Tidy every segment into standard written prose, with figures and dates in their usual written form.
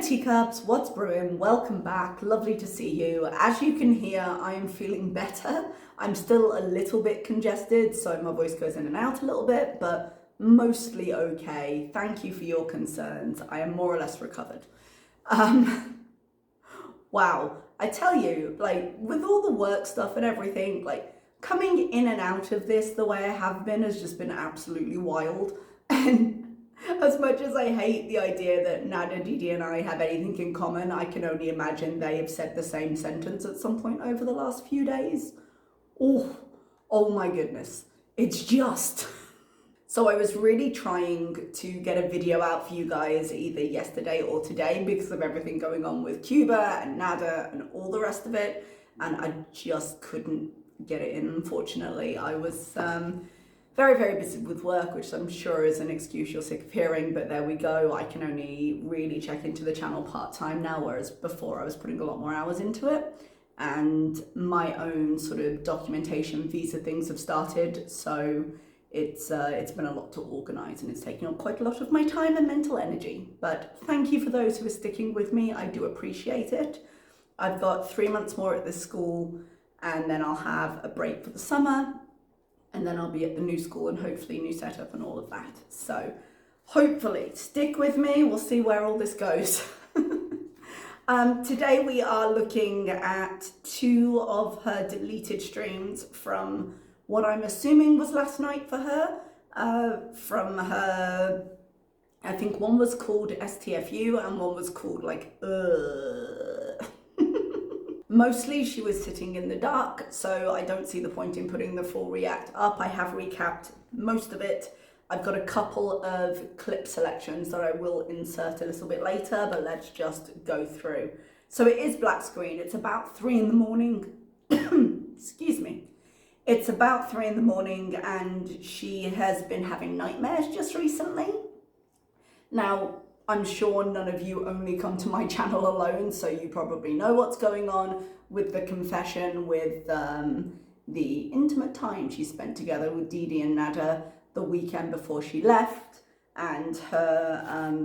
teacups, what's brewing? Welcome back, lovely to see you. As you can hear, I am feeling better. I'm still a little bit congested, so my voice goes in and out a little bit, but mostly okay. Thank you for your concerns. I am more or less recovered. Wow, I tell you, like, with all the work stuff and everything, like, coming in and out of this the way I have been has just been absolutely wild. And as much as I hate the idea that Nada, Didi and I have anything in common, I can only imagine they have said the same sentence at some point over the last few days. Oh my goodness, it's just... So I was really trying to get a video out for you guys either yesterday or today because of everything going on with Cuba and Nada and all the rest of it, and I just couldn't get it in, unfortunately. I was very, very busy with work, which I'm sure is an excuse you're sick of hearing, but there we go. I can only really check into the channel part-time now, whereas before I was putting a lot more hours into it. And my own sort of documentation visa things have started, so it's been a lot to organise and it's taking up quite a lot of my time and mental energy. But thank you for those who are sticking with me. I do appreciate it. I've got 3 months more at this school and then I'll have a break for the summer. And then I'll be at the new school and hopefully new setup and all of that. So hopefully stick with me. We'll see where all this goes. Today we are looking at 2 of her deleted streams from what I'm assuming was last night for her. From her, I think one was called STFU and one was called like, Mostly she was sitting in the dark, so I don't see the point in putting the full react up. I have recapped most of it. I've got a couple of clip selections that I will insert a little bit later, but let's just go through. So it is black screen. It's about 3 in the morning. Excuse me. It's about 3 in the morning and she has been having nightmares just recently. Now, I'm sure none of you only come to my channel alone, so you probably know what's going on with the confession, with the intimate time she spent together with Didi and Nada the weekend before she left, and her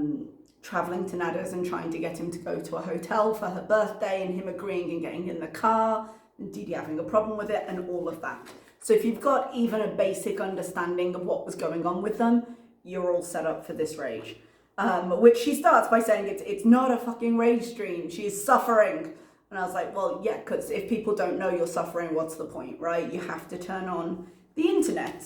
traveling to Nada's and trying to get him to go to a hotel for her birthday and him agreeing and getting in the car, and Didi having a problem with it and all of that. So if you've got even a basic understanding of what was going on with them, you're all set up for this rage. Which she starts by saying it's not a fucking rage stream, she's suffering. And I was like, well, yeah, because if people don't know you're suffering, what's the point, right? You have to turn on the internet.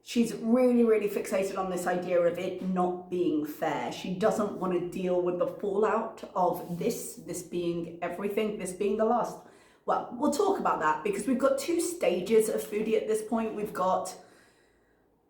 She's really, really fixated on this idea of it not being fair. She doesn't want to deal with the fallout of this being everything, this being the last. Well, we'll talk about that because we've got 2 stages of Foodie at this point. We've got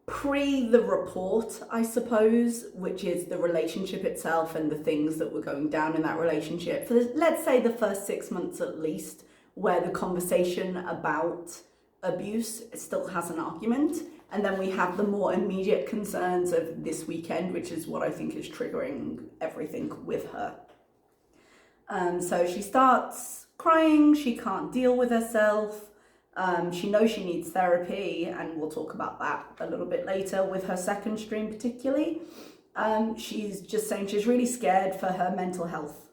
pre the report, I suppose, which is the relationship itself and the things that were going down in that relationship for, let's say, the first 6 months at least, where the conversation about abuse still has an argument. And then we have the more immediate concerns of this weekend, which is what I think is triggering everything with her. So she starts crying, she can't deal with herself. She knows she needs therapy, and we'll talk about that a little bit later with her second stream particularly. She's just saying she's really scared for her mental health.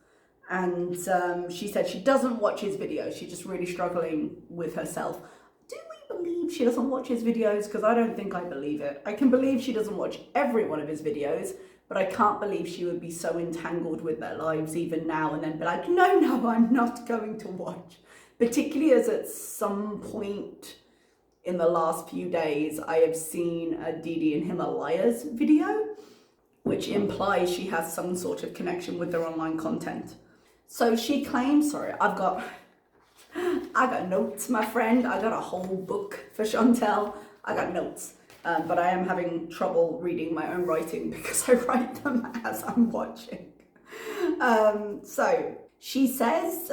And she said she doesn't watch his videos. She's just really struggling with herself. Do we believe she doesn't watch his videos? Because I don't think I believe it. I can believe she doesn't watch every one of his videos, but I can't believe she would be so entangled with their lives even now and then be like, no, I'm not going to watch. Particularly as at some point in the last few days, I have seen a Didi and him are liars video, which implies she has some sort of connection with their online content. So she claims, sorry, I got notes, my friend. I got a whole book for Chantal. I got notes, but I am having trouble reading my own writing because I write them as I'm watching. So she says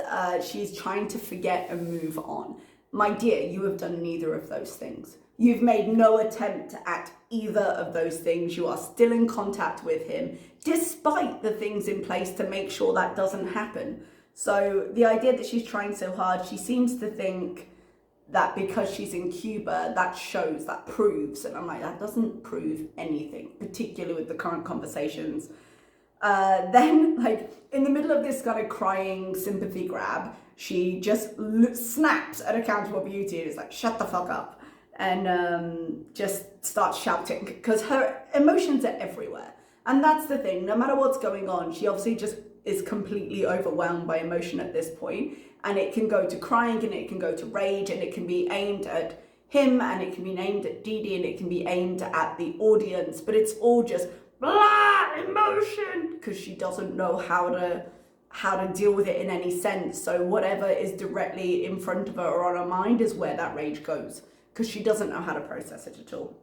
she's trying to forget and move on. My dear, you have done neither of those things. You've made no attempt at either of those things. You are still in contact with him, despite the things in place to make sure that doesn't happen. So the idea that she's trying so hard, she seems to think that because she's in Cuba, that shows, that proves. And I'm like, that doesn't prove anything, particularly with the current conversations. Then, like, in the middle of this kind of crying sympathy grab, she just snaps at Accountable Beauty and is like, shut the fuck up. And just starts shouting because her emotions are everywhere. And that's the thing, no matter what's going on, she obviously just is completely overwhelmed by emotion at this point. And it can go to crying and it can go to rage and it can be aimed at him and it can be aimed at Dee Dee and it can be aimed at the audience. But it's all just blah, emotion, because she doesn't know how to deal with it in any sense. So whatever is directly in front of her or on her mind is where that rage goes, because she doesn't know how to process it at all.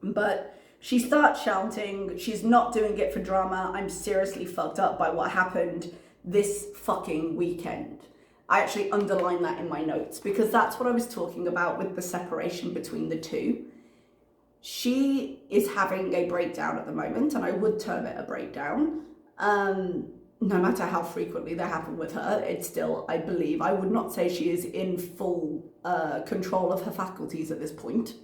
But she starts shouting. She's not doing it for drama. I'm seriously fucked up by what happened this fucking weekend. I actually underlined that in my notes because that's what I was talking about with the separation between the two. She is having a breakdown at the moment, and I would term it a breakdown. No matter how frequently they happen with her, it's still, I believe, I would not say she is in full control of her faculties at this point.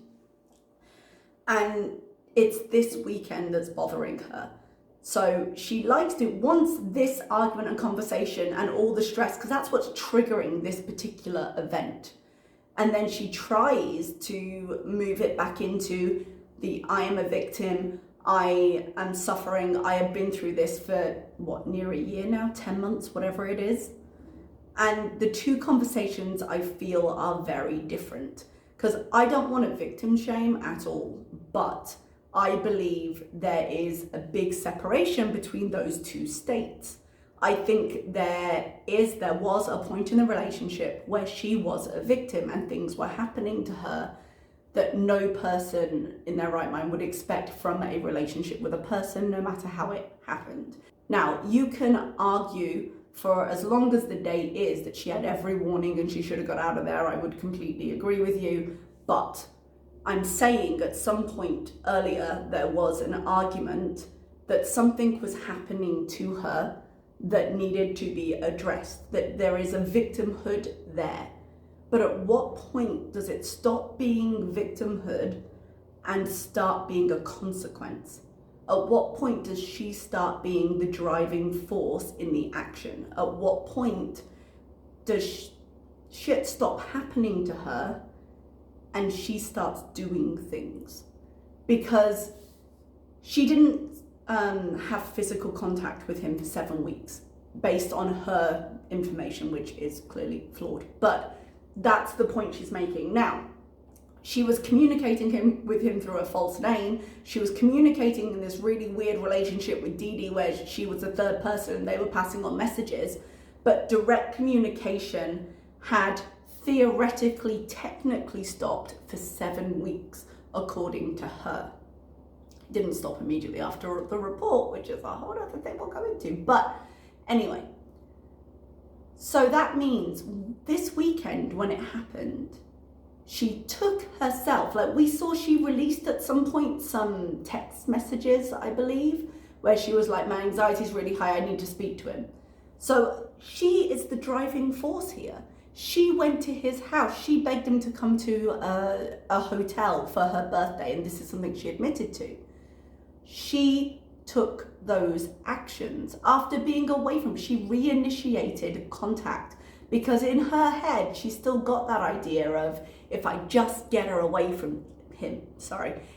And it's this weekend that's bothering her. So she likes to, once this argument and conversation and all the stress, because that's what's triggering this particular event. And then she tries to move it back into the I am a victim, I am suffering, I have been through this for, near a year now, 10 months, whatever it is. And the two conversations I feel are very different. Because I don't want to victim shame at all, but I believe there is a big separation between those two states. I think there was a point in the relationship where she was a victim and things were happening to her that no person in their right mind would expect from a relationship with a person, no matter how it happened. Now, you can argue for as long as the day is that she had every warning and she should have got out of there. I would completely agree with you, but I'm saying at some point earlier there was an argument that something was happening to her that needed to be addressed, that there is a victimhood there. But at what point does it stop being victimhood and start being a consequence? At what point does she start being the driving force in the action? At what point does shit stop happening to her and she starts doing things? Because she didn't have physical contact with him for 7 weeks based on her information, which is clearly flawed. But that's the point she's making. Now, she was communicating with him through a false name. She was communicating in this really weird relationship with Dee Dee where she was a third person and they were passing on messages. But direct communication had theoretically, technically stopped for 7 weeks, according to her. It didn't stop immediately after the report, which is a whole other thing we'll go into. But anyway, so that means this weekend when it happened, she took herself, like we saw she released at some point some text messages, I believe, where she was like, my anxiety is really high, I need to speak to him. So she is the driving force here. She went to his house, she begged him to come to a hotel for her birthday, and this is something she admitted to. She took those actions after being away from him. She reinitiated contact because in her head, she still got that idea of if I just get her away from him,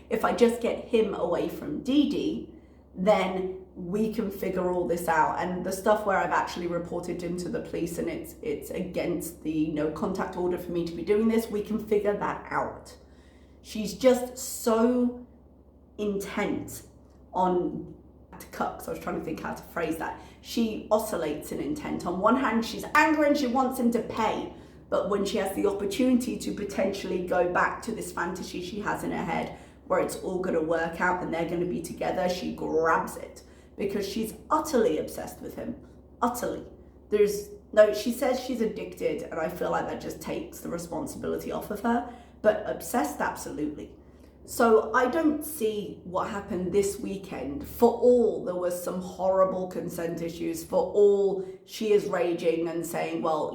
if I just get him away from Dee Dee, then we can figure all this out. And the stuff where I've actually reported him to the police and it's against the no contact order for me to be doing this, we can figure that out. She's just so intent on teacups. I was trying to think how to phrase that. She oscillates in intent. On one hand, she's angry and she wants him to pay. But when she has the opportunity to potentially go back to this fantasy she has in her head where it's all going to work out and they're going to be together, she grabs it because she's utterly obsessed with him. Utterly. She says she's addicted, and I feel like that just takes the responsibility off of her, but obsessed, absolutely. So I don't see what happened this weekend. For all there was some horrible consent issues, for all she is raging and saying, well,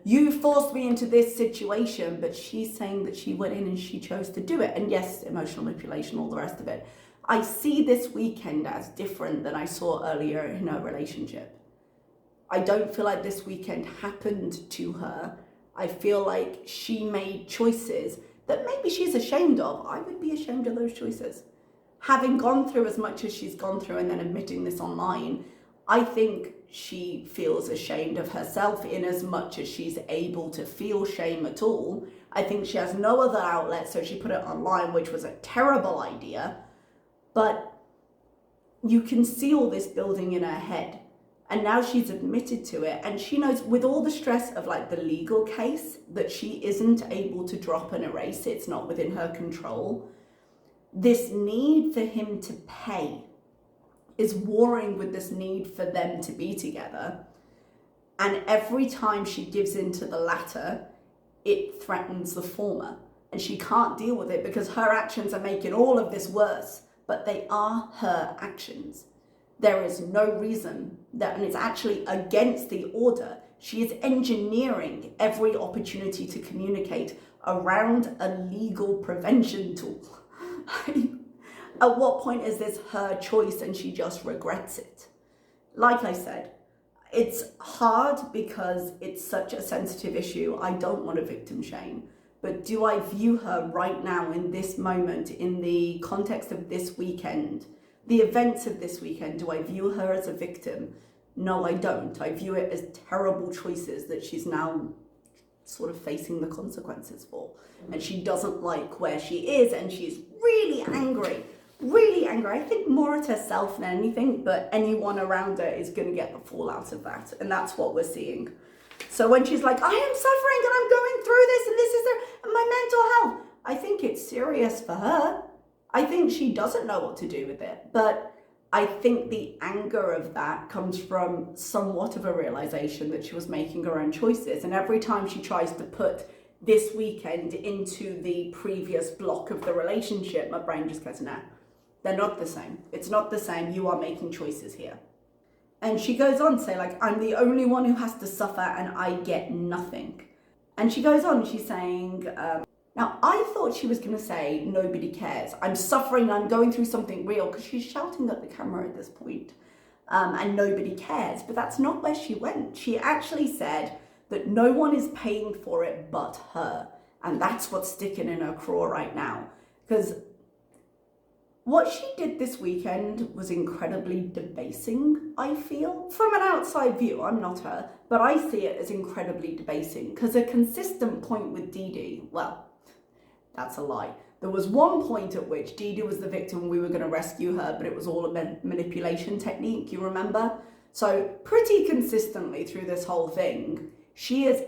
you forced me into this situation, but she's saying that she went in and she chose to do it. And yes, emotional manipulation, all the rest of it. I see this weekend as different than I saw earlier in her relationship. I don't feel like this weekend happened to her. I feel like she made choices that maybe she's ashamed of. I would be ashamed of those choices. Having gone through as much as she's gone through and then admitting this online, I think she feels ashamed of herself in as much as she's able to feel shame at all. I think she has no other outlet, so she put it online, which was a terrible idea. But you can see all this building in her head. And now she's admitted to it, and she knows with all the stress of like the legal case that she isn't able to drop and erase, it's not within her control. This need for him to pay is warring with this need for them to be together. And every time she gives in to the latter, it threatens the former. And she can't deal with it because her actions are making all of this worse, but they are her actions. There is no reason that, and it's actually against the order. She is engineering every opportunity to communicate around a legal prevention tool. At what point is this her choice and she just regrets it? Like I said, it's hard because it's such a sensitive issue. I don't want to victim shame, but do I view her right now in this moment, in the context of this weekend, the events of this weekend, do I view her as a victim? No, I don't. I view it as terrible choices that she's now sort of facing the consequences for. And she doesn't like where she is, and she's really angry. Really angry. I think more at herself than anything, but anyone around her is going to get the fallout of that. And that's what we're seeing. So when she's like, I am suffering and I'm going through this and this is my mental health, I think it's serious for her. I think she doesn't know what to do with it, but I think the anger of that comes from somewhat of a realization that she was making her own choices. And every time she tries to put this weekend into the previous block of the relationship, my brain just goes, nah, they're not the same. It's not the same. You are making choices here. And she goes on to say, like, I'm the only one who has to suffer and I get nothing. And she goes on, she's saying, now, I thought she was going to say, nobody cares. I'm suffering, I'm going through something real, because she's shouting at the camera at this point, and nobody cares. But that's not where she went. She actually said that no one is paying for it but her. And that's what's sticking in her craw right now. Because what she did this weekend was incredibly debasing, I feel. From an outside view, I'm not her, but I see it as incredibly debasing. Because a consistent point with Dee Dee, well, that's a lie. There was one point at which Dee Dee was the victim and we were going to rescue her, but it was all a manipulation technique, you remember? So pretty consistently through this whole thing, she has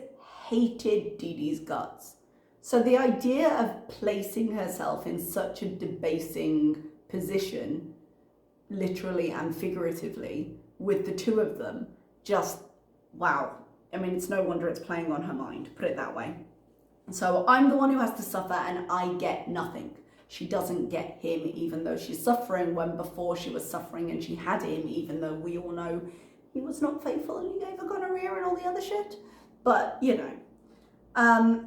hated Dee Dee's guts. So the idea of placing herself in such a debasing position, literally and figuratively, with the two of them, just, wow. I mean, it's no wonder it's playing on her mind, put it that way. So I'm the one who has to suffer and I get nothing. She doesn't get him even though she's suffering, when before she was suffering and she had him, even though we all know he was not faithful and he gave her gonorrhea and all the other shit. But, you know,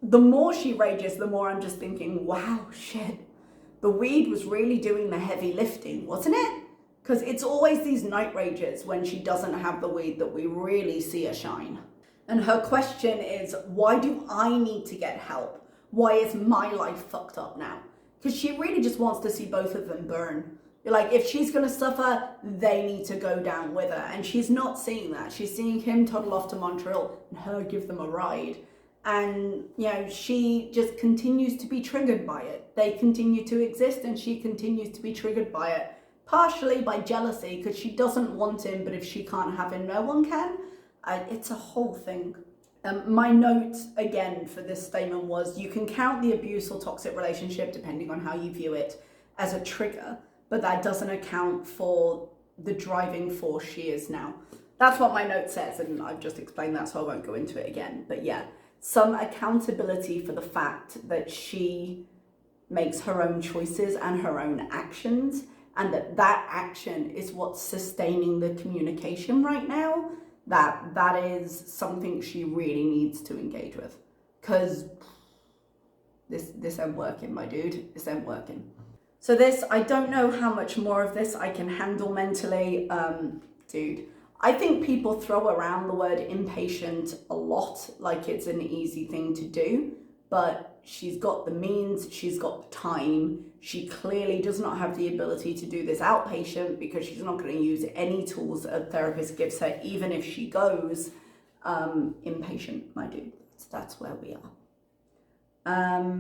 the more she rages, the more I'm just thinking, wow, shit. The weed was really doing the heavy lifting, wasn't it? Because it's always these night rages when she doesn't have the weed that we really see her shine. And her question is, why do I need to get help? Why is my life fucked up now? Because she really just wants to see both of them burn. Like, if she's going to suffer, they need to go down with her. And she's not seeing that. She's seeing him toddle off to Montreal and her give them a ride. And, you know, she just continues to be triggered by it. They continue to exist and she continues to be triggered by it. Partially by jealousy, because she doesn't want him, but if she can't have him, no one can. It's a whole thing. My note, again, for this statement was, you can count the abuse or toxic relationship, depending on how you view it, as a trigger, but that doesn't account for the driving force she is now. That's what my note says, and I've just explained that, so I won't go into it again. But yeah, some accountability for the fact that she makes her own choices and her own actions, and that action is what's sustaining the communication right now. That is something she really needs to engage with, because this ain't working, my dude. This ain't working. So this, I don't know how much more of this I can handle mentally. Dude, I think people throw around the word impatient a lot, like it's an easy thing to do, but she's got the means, she's got the time. She clearly does not have the ability to do this outpatient because she's not going to use any tools a therapist gives her, even if she goes inpatient, my dude. That's where we are.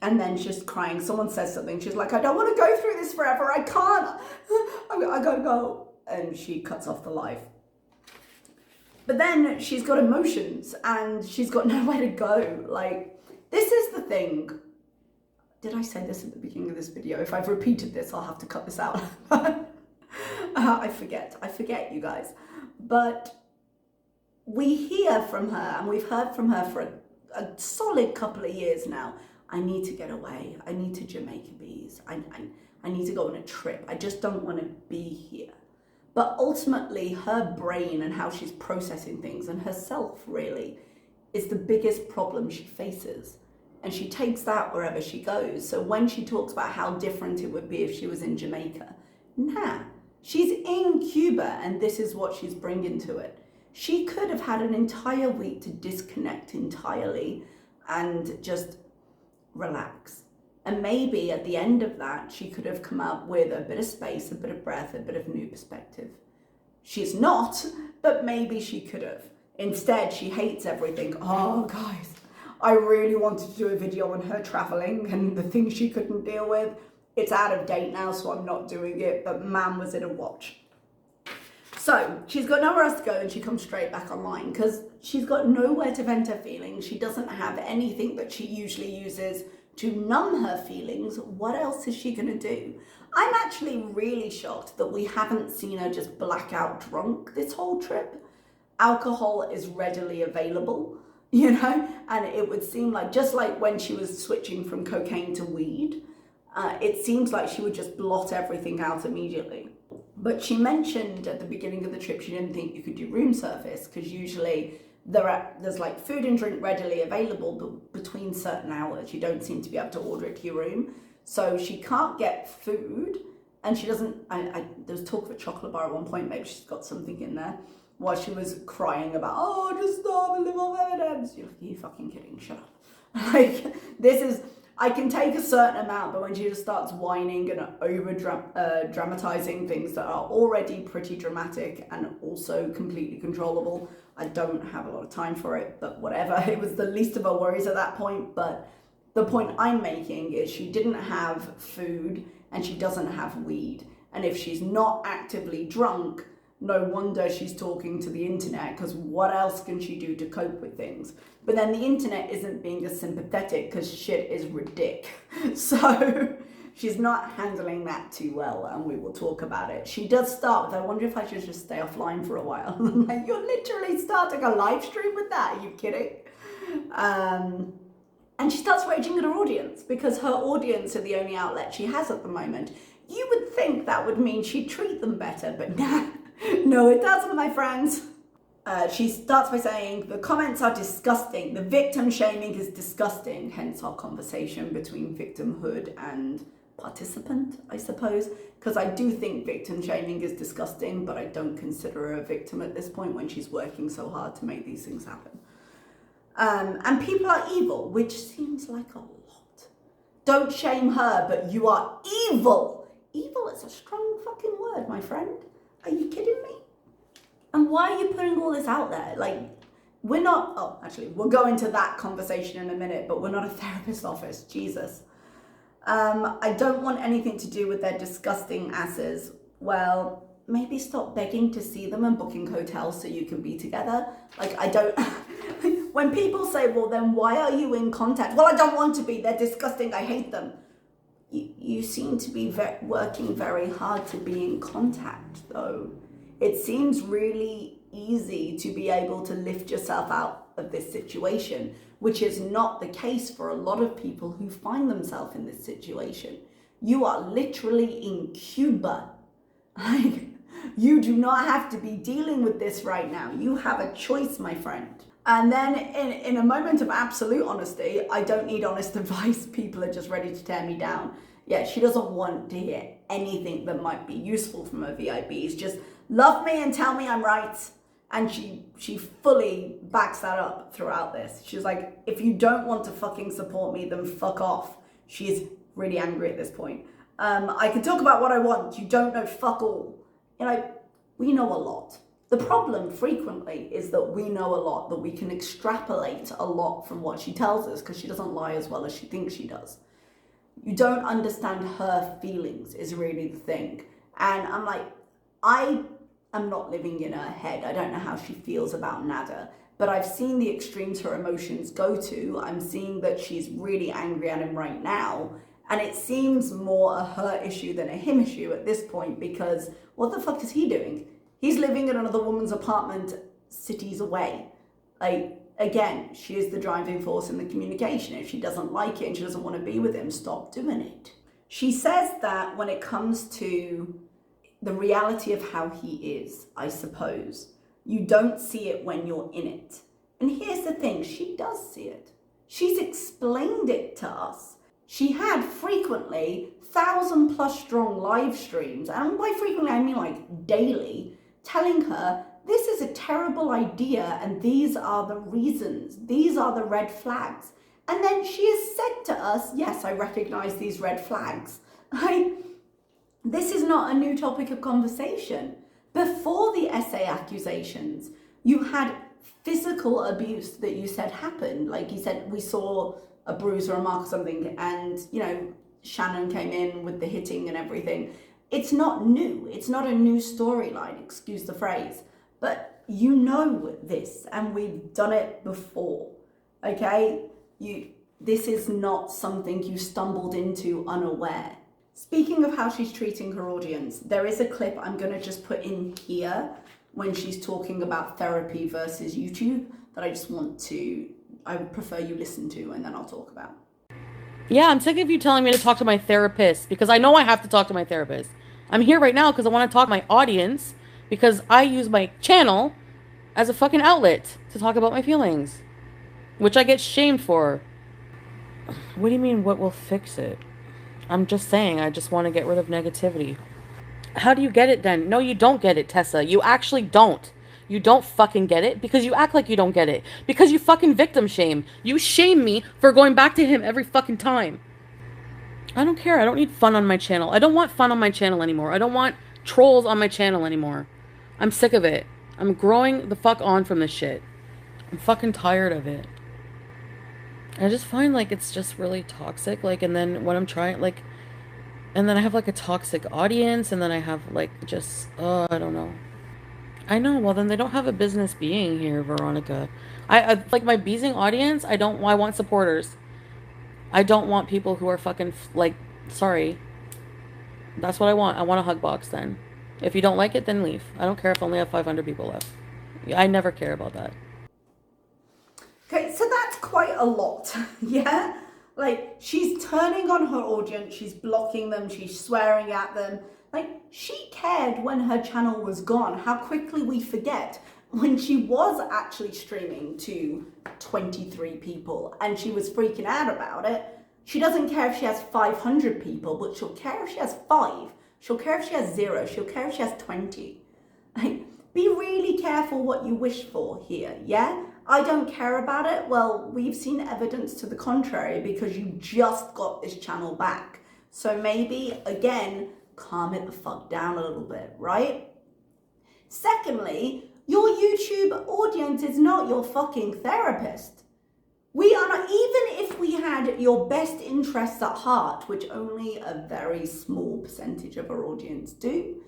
And then she's crying. Someone says something. She's like, I don't want to go through this forever. I can't. I gotta go. And she cuts off the live. But then she's got emotions and she's got nowhere to go. Like, this is the thing. Did I say this at the beginning of this video? If I've repeated this, I'll have to cut this out. I forget, you guys. But we hear from her, and we've heard from her for a solid couple of years now. I need to get away. I need to Jamaica bees. I need to go on a trip. I just don't want to be here. But ultimately, her brain and how she's processing things and herself really is the biggest problem she faces. And she takes that wherever she goes. So when she talks about how different it would be if she was in Jamaica, nah, she's in Cuba and this is what she's bringing to it. She could have had an entire week to disconnect entirely and just relax. And maybe at the end of that, she could have come out with a bit of space, a bit of breath, a bit of new perspective. She's not, but maybe she could have. Instead, she hates everything. Oh, guys, I really wanted to do a video on her traveling and the things she couldn't deal with. It's out of date now, so I'm not doing it, but man, was it a watch. So she's got nowhere else to go and she comes straight back online because she's got nowhere to vent her feelings. She doesn't have anything that she usually uses to numb her feelings. What else is she going to do? I'm actually really shocked that we haven't seen her just blackout drunk this whole trip. Alcohol is readily available, you know, and it would seem like, just like when she was switching from cocaine to weed, it seems like she would just blot everything out immediately. But she mentioned at the beginning of the trip she didn't think you could do room service because usually there's like food and drink readily available, but between certain hours you don't seem to be able to order it to your room. So she can't get food, and she doesn't. There was talk of a chocolate bar at one point. Maybe she's got something in there. While she was crying about, oh, just stop and live off M&Ms. You're like, are you fucking kidding? Shut up. Like, this is. I can take a certain amount, but when she just starts whining and dramatizing things that are already pretty dramatic and also completely controllable, I don't have a lot of time for it, but whatever. It was the least of her worries at that point. But the point I'm making is she didn't have food and she doesn't have weed. And if she's not actively drunk, no wonder she's talking to the internet, because what else can she do to cope with things? But then the internet isn't being as sympathetic because shit is ridiculous. So she's not handling that too well, and we will talk about it. She does start with, I wonder if I should just stay offline for a while. Like, you're literally starting a live stream with that? Are you kidding? And she starts raging at her audience because her audience are the only outlet she has at the moment. You would think that would mean she'd treat them better, but nah. No, it doesn't, my friends. She starts by saying, the comments are disgusting. The victim shaming is disgusting. Hence our conversation between victimhood and participant, I suppose. Because I do think victim shaming is disgusting, but I don't consider her a victim at this point when she's working so hard to make these things happen. And people are evil, which seems like a lot. Don't shame her, but you are evil. Evil is a strong fucking word, my friend. Are you kidding me? And why are you putting all this out there? Like, we're not, oh, actually, we'll go into that conversation in a minute, but we're not a therapist office, Jesus. I don't want anything to do with their disgusting asses. Well, maybe stop begging to see them and booking hotels so you can be together. Like, I don't, when people say, well, then why are you in contact? Well, I don't want to be, they're disgusting, I hate them. You seem to be working very hard to be in contact, though. It seems really easy to be able to lift yourself out of this situation, which is not the case for a lot of people who find themselves in this situation. You are literally in Cuba. Like, you do not have to be dealing with this right now. You have a choice, my friend. And then in a moment of absolute honesty, I don't need honest advice. People are just ready to tear me down. Yeah, she doesn't want to hear anything that might be useful from her VIPs. Just love me and tell me I'm right. And she fully backs that up throughout this. She's like, if you don't want to fucking support me, then fuck off. She's really angry at this point. I can talk about what I want. You don't know fuck all. You know, we know a lot. The problem frequently is that we know a lot, that we can extrapolate a lot from what she tells us because she doesn't lie as well as she thinks she does. You don't understand her feelings is really the thing. And I'm like, I am not living in her head. I don't know how she feels about Nada, but I've seen the extremes her emotions go to. I'm seeing that she's really angry at him right now. And it seems more a her issue than a him issue at this point because what the fuck is he doing? He's living in another woman's apartment cities away. Like, again, she is the driving force in the communication. If she doesn't like it and she doesn't want to be with him, stop doing it. She says that when it comes to the reality of how he is, I suppose, you don't see it when you're in it. And here's the thing, she does see it. She's explained it to us. She had frequently 1,000+ strong live streams, and by frequently I mean like daily, telling her this is a terrible idea and these are the reasons, these are the red flags. And then she has said to us, yes, I recognize these red flags. This is not a new topic of conversation. Before the essay accusations, you had physical abuse that you said happened. Like you said, we saw a bruise or a mark or something, and, you know, Shannon came in with the hitting and everything. It's not new. It's not a new storyline, excuse the phrase. But you know this, and we've done it before, okay? This is not something you stumbled into unaware. Speaking of how she's treating her audience, there is a clip I'm going to just put in here when she's talking about therapy versus YouTube that I would prefer you listen to, and then I'll talk about. Yeah, I'm sick of you telling me to talk to my therapist because I know I have to talk to my therapist. I'm here right now because I want to talk to my audience because I use my channel as a fucking outlet to talk about my feelings, which I get shamed for. What do you mean, what will fix it? I'm just saying, I just want to get rid of negativity. How do you get it then? No, you don't get it, Tessa. You actually don't. You don't fucking get it because you act like you don't get it. Because you fucking victim shame. You shame me for going back to him every fucking time. I don't care. I don't need fun on my channel. I don't want fun on my channel anymore. I don't want trolls on my channel anymore. I'm sick of it. I'm growing the fuck on from this shit. I'm fucking tired of it. I just find like it's just really toxic. Like, and then when I'm trying, like, and then I have like a toxic audience, and then I have like just, I don't know. I know. Well, then they don't have a business being here, Veronica. I like my beezing audience. I want supporters. I don't want people who are fucking like, sorry. That's what I want. I want a hug box then. If you don't like it, then leave. I don't care if I only have 500 people left. I never care about that. Okay, so that's quite a lot, yeah? Like, she's turning on her audience, she's blocking them, she's swearing at them. Like, she cared when her channel was gone. How quickly we forget when she was actually streaming to 23 people and she was freaking out about it. She doesn't care if she has 500 people, but she'll care if she has 5. She'll care if she has 0. She'll care if she has 20. Like, be really careful what you wish for here, yeah? I don't care about it. Well, we've seen evidence to the contrary because you just got this channel back. So maybe, again, calm it the fuck down a little bit, right? Secondly, your YouTube audience is not your fucking therapist. We are not, even if we had your best interests at heart, which only a very small percentage of our audience do,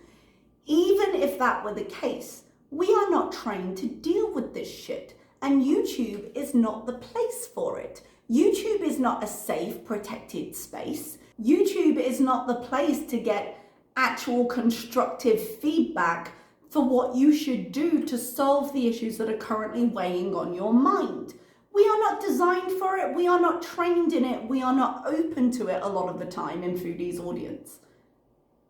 even if that were the case, we are not trained to deal with this shit. And YouTube is not the place for it. YouTube is not a safe, protected space. YouTube is not the place to get actual constructive feedback for what you should do to solve the issues that are currently weighing on your mind. We are not designed for it. We are not trained in it. We are not open to it a lot of the time in Foodie's audience.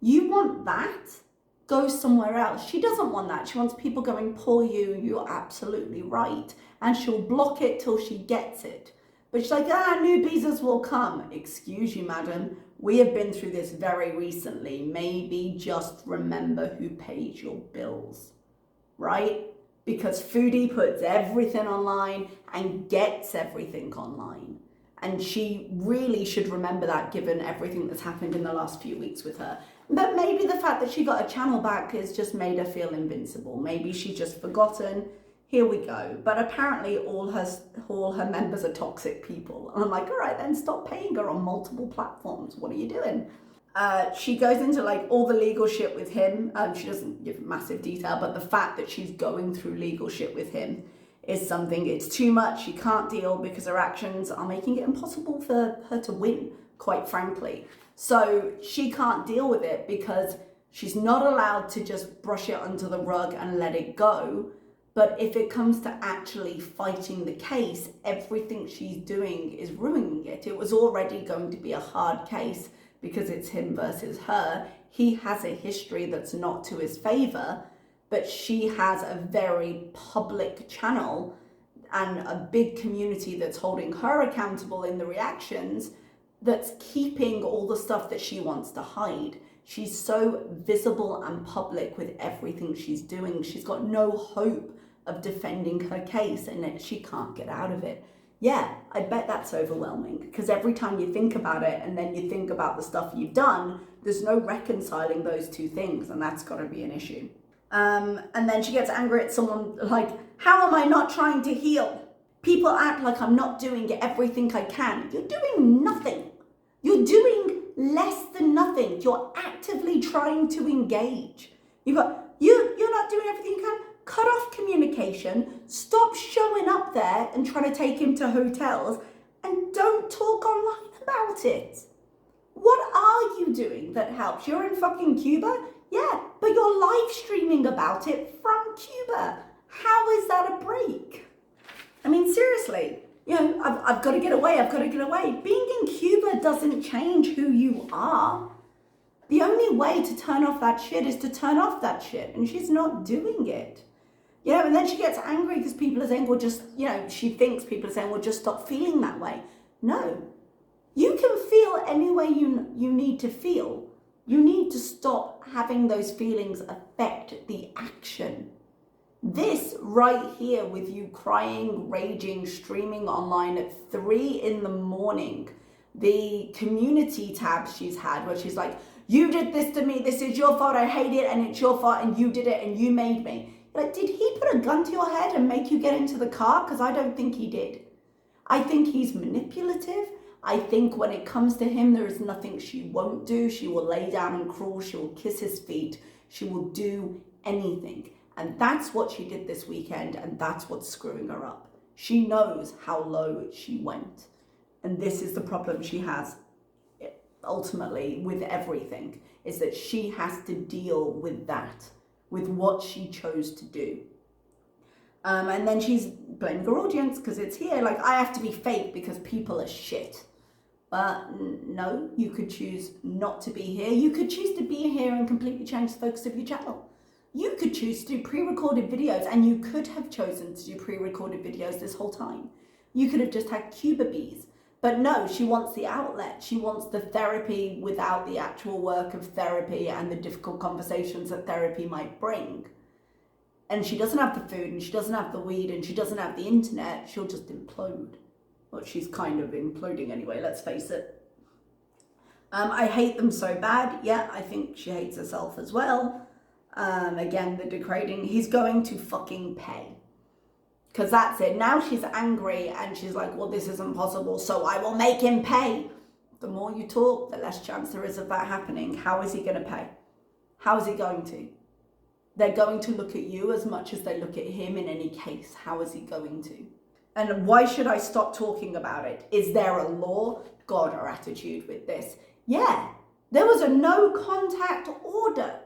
You want that? Go somewhere else. She doesn't want that. She wants people going, poor you, you're absolutely right. And she'll block it till she gets it. But she's like, new beezers will come. Excuse you, madam. we have been through this very recently. Maybe just remember who pays your bills, right? Because Foodie puts everything online and gets everything online. And she really should remember that, given everything that's happened in the last few weeks with her. But maybe the fact that she got a channel back has just made her feel invincible. Maybe she's just forgotten. Here we go. But apparently all her members are toxic people. And I'm like, all right, then stop paying her on multiple platforms. What are you doing? She goes into like all the legal shit with him. She doesn't give massive detail, but the fact that she's going through legal shit with him is something. It's too much. She can't deal because her actions are making it impossible for her to win, quite frankly. So she can't deal with it because she's not allowed to just brush it under the rug and let it go. But if it comes to actually fighting the case, everything she's doing is ruining it. It was already going to be a hard case because it's him versus her. He has a history that's not to his favor, but she has a very public channel and a big community that's holding her accountable in the reactions, that's keeping all the stuff that she wants to hide. She's so visible and public with everything she's doing. She's got no hope of defending her case, and she can't get out of it. Yeah, I bet that's overwhelming, because every time you think about it and then you think about the stuff you've done, there's no reconciling those two things, and that's got to be an issue. And then she gets angry at someone like, how am I not trying to heal? People act like I'm not doing everything I can. You're doing nothing. You're doing less than nothing. You're actively trying to engage. You're not doing everything you can. Cut off communication. Stop showing up there and trying to take him to hotels, and don't talk online about it. What are you doing that helps? You're in fucking Cuba? Yeah, but you're live streaming about it from Cuba. How is that a break? I mean, seriously, I've got to get away. Being in Cuba doesn't change who you are. The only way to turn off that shit is to turn off that shit, and she's not doing it. And then she gets angry because people are saying, well, just, she thinks people are saying, well, just stop feeling that way. No, you can feel any way you need to feel. You need to stop having those feelings affect the action. This right here with you crying, raging, streaming online at 3 a.m, the community tabs she's had where she's like, you did this to me, this is your fault, I hate it, and it's your fault, and you did it, and you made me. Like, did he put a gun to your head and make you get into the car? Because I don't think he did. I think he's manipulative. I think when it comes to him, there is nothing she won't do. She will lay down and crawl. She will kiss his feet. She will do anything. And that's what she did this weekend, and that's what's screwing her up. She knows how low she went. And this is the problem she has, ultimately, with everything, is that she has to deal with that, with what she chose to do. And then she's blaming her audience because it's here. Like, I have to be fake because people are shit. But no, you could choose not to be here. You could choose to be here and completely change the focus of your channel. You could choose to do pre-recorded videos, and you could have chosen to do pre-recorded videos this whole time. You could have just had Cuba bees. But no, she wants the outlet. She wants the therapy without the actual work of therapy and the difficult conversations that therapy might bring. And she doesn't have the food, and she doesn't have the weed, and she doesn't have the internet. She'll just implode. Well, she's kind of imploding anyway, let's face it. I hate them so bad. Yeah, I think she hates herself as well. Again, the degrading. He's going to fucking pay. Because that's it. Now she's angry and she's like, well, this isn't possible, so I will make him pay. The more you talk, the less chance there is of that happening. How is he going to pay? How is he going to? They're going to look at you as much as they look at him in any case. How is he going to? And why should I stop talking about it? Is there a law? God, our attitude with this. Yeah, there was a no contact order.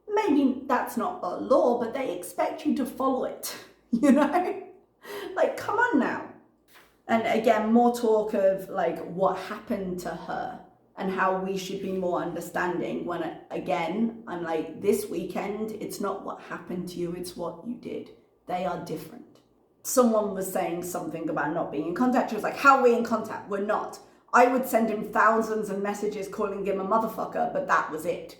Maybe that's not a law, but they expect you to follow it. Like, come on now. And again, more talk of like what happened to her and how we should be more understanding, when again, I'm like, this weekend, it's not what happened to you, it's what you did. They are different. Someone was saying something about not being in contact. She was like, how are we in contact? We're not. I would send him thousands of messages calling him a motherfucker, but that was it.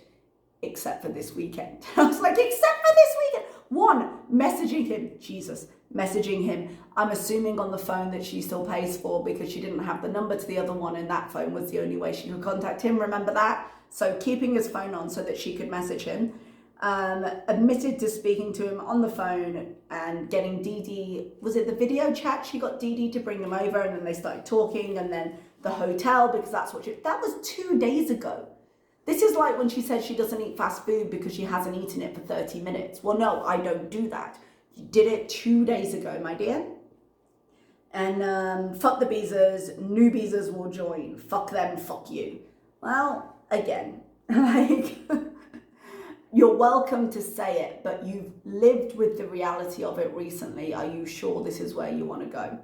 Except for this weekend. I was like, except for this weekend. One, messaging him, Jesus, messaging him. I'm assuming on the phone that she still pays for because she didn't have the number to the other one and that phone was the only way she could contact him. Remember that? So keeping his phone on so that she could message him. Admitted to speaking to him on the phone and getting Dee Dee, was it the video chat? She got Dee Dee to bring them over and then they started talking, and then the hotel, because that's what that was 2 days ago. This is like when she said she doesn't eat fast food because she hasn't eaten it for 30 minutes. Well, no, I don't do that. You did it 2 days ago, my dear. And fuck the Beezers, new Beezers will join. Fuck them, fuck you. Well, again, like, you're welcome to say it, but you've lived with the reality of it recently. Are you sure this is where you want to go?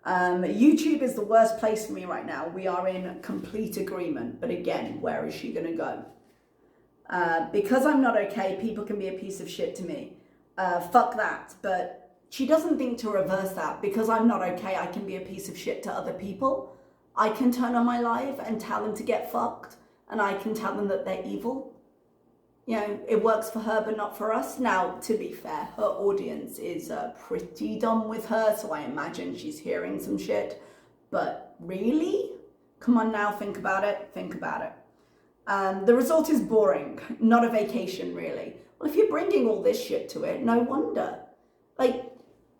YouTube is the worst place for me right now. We are in complete agreement. But again, where is she going to go? Because I'm not okay, people can be a piece of shit to me. Fuck that. But she doesn't think to reverse that. Because I'm not okay, I can be a piece of shit to other people. I can turn on my live and tell them to get fucked. And I can tell them that they're evil. You know, it works for her, but not for us. Now, to be fair, her audience is pretty dumb with her, so I imagine she's hearing some shit. But really? Come on now, think about it. Think about it. The resort is boring, not a vacation, really. Well, if you're bringing all this shit to it, no wonder. Like,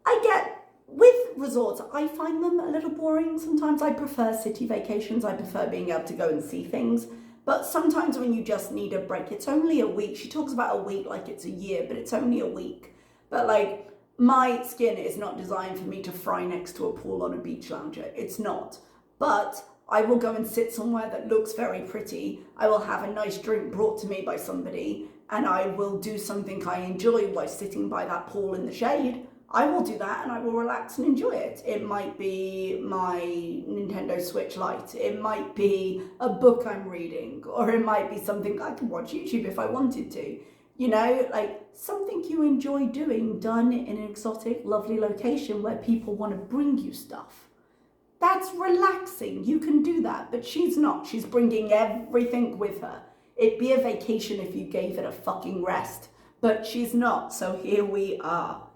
I get, with resorts, I find them a little boring. Sometimes I prefer city vacations. I prefer being able to go and see things. But sometimes when you just need a break, it's only a week. She talks about a week like it's a year, but it's only a week. But like, my skin is not designed for me to fry next to a pool on a beach lounger. It's not. But I will go and sit somewhere that looks very pretty. I will have a nice drink brought to me by somebody, and I will do something I enjoy while sitting by that pool in the shade. I will do that and I will relax and enjoy it. It might be my Nintendo Switch Lite. It might be a book I'm reading, or it might be something I could watch YouTube if I wanted to. You know, like something you enjoy doing done in an exotic, lovely location where people want to bring you stuff. That's relaxing. You can do that, but she's not. She's bringing everything with her. It'd be a vacation if you gave it a fucking rest, but she's not. So here we are.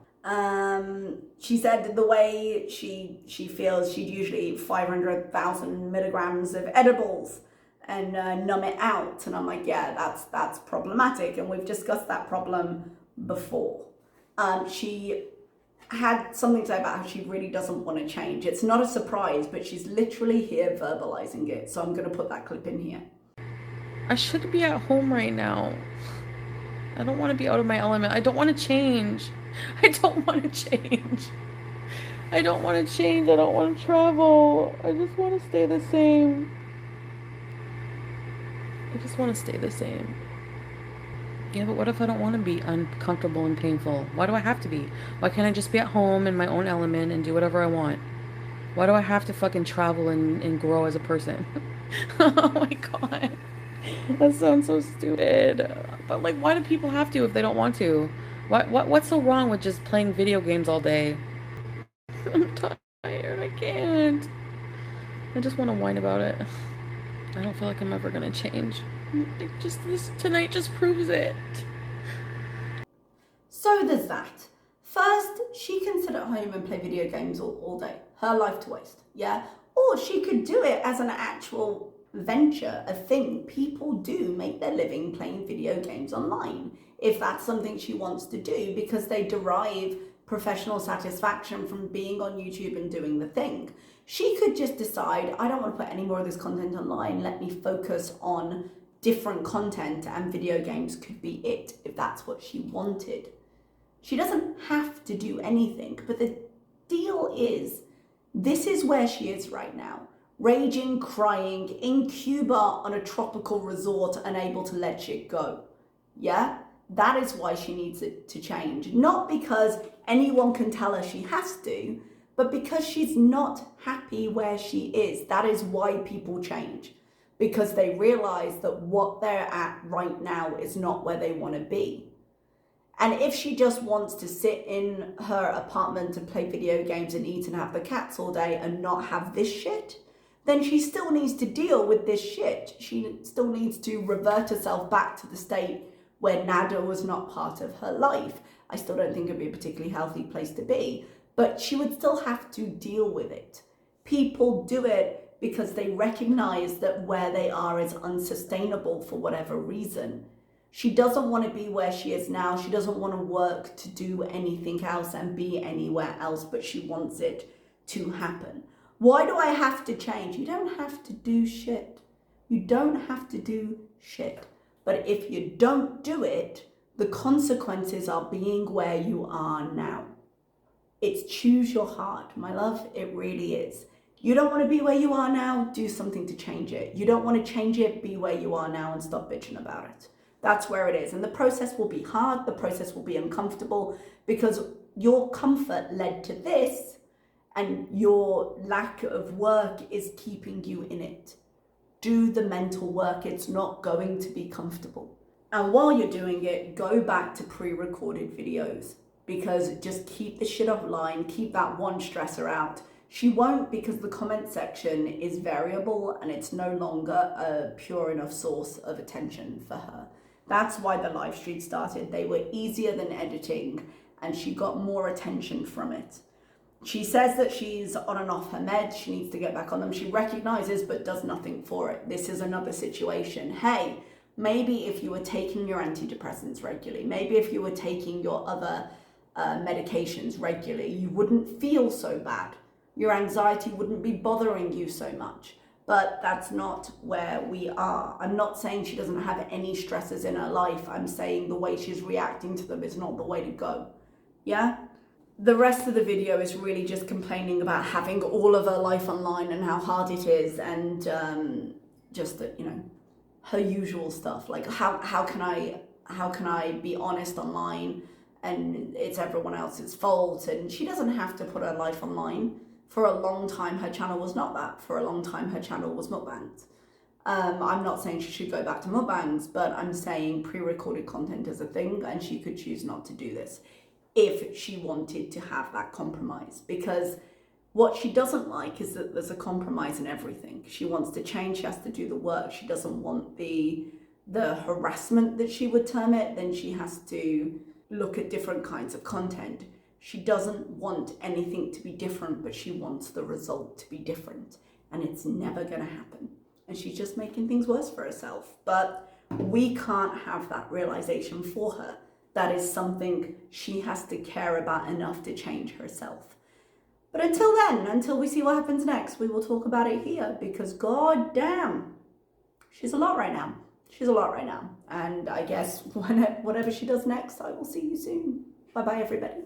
She said the way she feels, she'd usually eat 500,000 milligrams of edibles and numb it out. And I'm like, yeah, that's problematic. And we've discussed that problem before. She had something to say about how she really doesn't want to change. It's not a surprise, but she's literally here verbalizing it. So I'm going to put that clip in here. I should be at home right now. I don't want to be out of my element. I don't want to change. I don't want to change. I don't want to change. I don't want to travel. I just want to stay the same. I just want to stay the same. Yeah, but what if I don't want to be uncomfortable and painful? Why do I have to be? Why can't I just be at home in my own element and do whatever I want? Why do I have to fucking travel and grow as a person? Oh my god. That sounds so stupid. But like, why do people have to if they don't want to? What's so wrong with just playing video games all day? I'm tired. I can't. I just want to whine about it. I don't feel like I'm ever gonna change. This tonight just proves it. So there's that. First, she can sit at home and play video games all day. Her life to waste, yeah? Or she could do it as an actual venture, a thing. People do make their living playing video games online, if that's something she wants to do, because they derive professional satisfaction from being on YouTube and doing the thing. She could just decide, I don't want to put any more of this content online, let me focus on different content, and video games could be it, if that's what she wanted. She doesn't have to do anything, but the deal is, this is where she is right now. Raging, crying, in Cuba on a tropical resort, unable to let shit go. Yeah? That is why she needs it to change. Not because anyone can tell her she has to, but because she's not happy where she is. That is why people change. Because they realize that what they're at right now is not where they want to be. And if she just wants to sit in her apartment and play video games and eat and have the cats all day and not have this shit, then she still needs to deal with this shit. She still needs to revert herself back to the state where Nada was not part of her life. I still don't think it'd be a particularly healthy place to be, but she would still have to deal with it. People do it because they recognize that where they are is unsustainable for whatever reason. She doesn't want to be where she is now. She doesn't want to work to do anything else and be anywhere else, but she wants it to happen. Why do I have to change? You don't have to do shit. You don't have to do shit. But if you don't do it, the consequences are being where you are now. It's choose your heart, my love. It really is. You don't want to be where you are now, do something to change it. You don't want to change it, be where you are now and stop bitching about it. That's where it is. And the process will be hard. The process will be uncomfortable because your comfort led to this and your lack of work is keeping you in it. Do the mental work. It's not going to be comfortable. And while you're doing it, go back to pre-recorded videos because just keep the shit offline, keep that one stressor out. She won't because the comment section is variable and it's no longer a pure enough source of attention for her. That's why the live stream started. They were easier than editing and she got more attention from it. She says that she's on and off her meds. She needs to get back on them. She recognizes but does nothing for it. This is another situation. Hey, maybe if you were taking your antidepressants regularly, maybe if you were taking your other medications regularly, you wouldn't feel so bad. Your anxiety wouldn't be bothering you so much. But that's not where we are. I'm not saying she doesn't have any stresses in her life. I'm saying the way she's reacting to them is not the way to go. Yeah? The rest of the video is really just complaining about having all of her life online and how hard it is and just that, you know, her usual stuff. Like how can I be honest online and it's everyone else's fault? And she doesn't have to put her life online. For a long time, her channel was not that. For a long time, her channel was mukbangs. I'm not saying she should go back to mukbangs, but I'm saying pre-recorded content is a thing and she could choose not to do this if she wanted to have that compromise. Because what she doesn't like is that there's a compromise in everything. She wants to change, she has to do the work. She doesn't want the harassment that she would term it, then she has to look at different kinds of content. She doesn't want anything to be different, but she wants the result to be different. And it's never going to happen. And she's just making things worse for herself. But we can't have that realization for her. That is something she has to care about enough to change herself. But until then, until we see what happens next, we will talk about it here. Because god damn, she's a lot right now. She's a lot right now. And I guess whatever she does next, I will see you soon. Bye-bye, everybody.